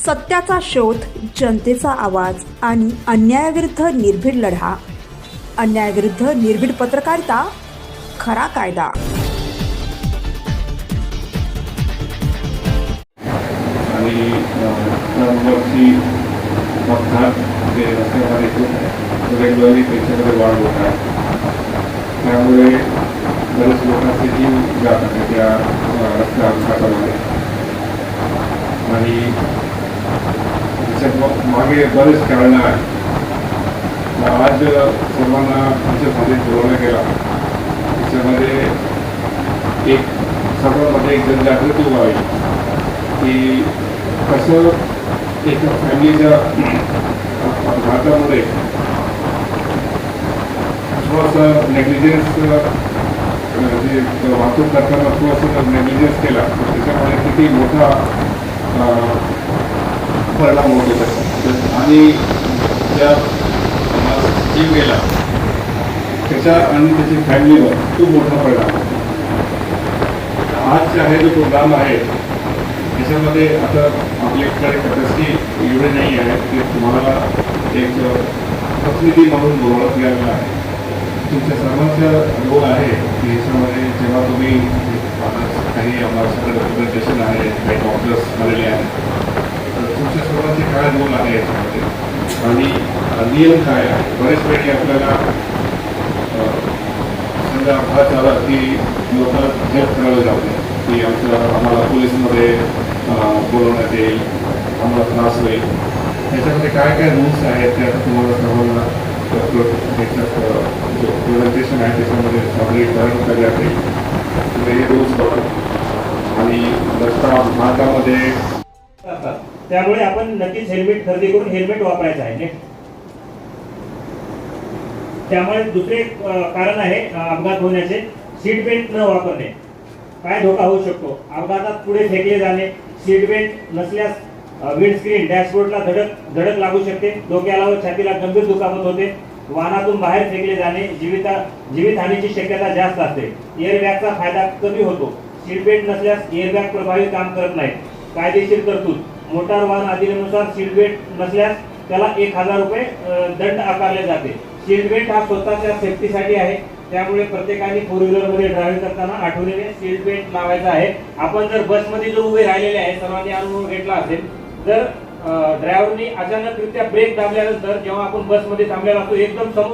सत्याचा शोध, जनतेचा आवाज आणि अन्यायाविरुद्ध निर्भीड लढा. अन्यायाविरुद्ध निर्भीड पत्रकारिता, खरा कायदा. आणि दरवर्षी अपघात जे रस्त्यावर रेग्युलरली त्याच्यामध्ये वाढ होत आहे. त्यामुळे बरेच लोकांचे जीव जात आहे त्या रस्त्या अपघातामध्ये. आणि त्याच्यात मागे बरेच कारणं आहेत. आज सर्वांना त्याच्यामध्ये बोलवण्यात गेला. त्याच्यामध्ये एक सर्वांमध्ये एक जनजागृती व्हावी की कसं एका फॅमिलीच्या अपघातामध्ये थोडंसं नेग्लिजन्स जे वाहतूक करताना थोडंसं नेग्लिजन्स केला तर त्याच्यामध्ये किती मोठा परिणाम होत होता आणि ज्या जीव गेला त्याच्या आणि त्याची फॅमिलीवर खूप मोठा परिणाम होतो. आजचा हे जो प्रोग्राम आहे त्याच्यामध्ये आता आपल्याकडे कॅपॅसिटी एवढी नाही आहे की तुम्हाला एक प्रतिनिधी म्हणून बोलवण्यात गेलेला आहे. तुमच्या सर्वांचा रोल आहे की याच्यामध्ये जेव्हा तुम्ही काही आम्हाला रिप्रेझेंटेशन आहे, काही डॉक्टर्स आलेले आहेत, तर तुमच्या सर्वांचे काय रोल आहे याच्यामध्ये आणि नियम काय आहे. बरेच वेळी आपल्याला समजा अपघात झाला की लोक हेल्प करायला जाते की आम्हाला पोलीसमध्ये बोलवण्यात येईल, आम्हाला त्रास होईल. त्याच्यामध्ये काय काय रूल्स आहेत ते आता तुम्हाला सर्वांना त्याच्यात जो प्रेझेंटेशन आहे त्याच्यामध्ये सादरीकरण करण्यात येईल. तुम्ही हे रूल्स बघा. आणि रस्ता अपघातामध्ये त्यामुळे आपण नक्कीच हेल्मेट खरेदी करून हेल्मेट वापरायचं आहे. त्यामुळे दुसरे कारण आहे अपघात होण्याचे, सीट बेल्ट न वापरणे. काय धोका होऊ शकतो? अपघातात पुढे फेकले जाणे, सीट बेल्ट नसल्यास विंडस्क्रीन डॅशबोर्डला धडक लागू शकते, डोक्याला व छातीला गंभीर दुखापत होते, वाहनातून बाहेर फेकले जाणे, जीवितहानीची शक्यता जास्त असते. एअरबॅगचा फायदा कमी होतो. सीट बेल्ट नसल्यास एअरबॅग प्रभावी काम करत नाहीत. कायदेशीर तरतूद, मोटार वाहन अधिनियमानुसार सीट बेल्ट नसल्यास त्याला 1000 रुपये दंड आकारले जाते. सीट बेल्ट हा स्वतःच्या सेफ्टीसाठी आहे, त्यामुळे प्रत्येकाने फोर व्हीलरमध्ये ड्रायव्हिंग करताना आठवणीने सीट बेल्ट लावायचा आहे. आपण जर बसमध्ये जर उभे राहिलेले आहे, सर्वांनी अनुभव घेतला असेल, जर ड्रायव्हरनी अचानकरित्या ब्रेक दाबल्यानंतर जेव्हा आपण बसमध्ये थांबलेला असतो एकदम समोर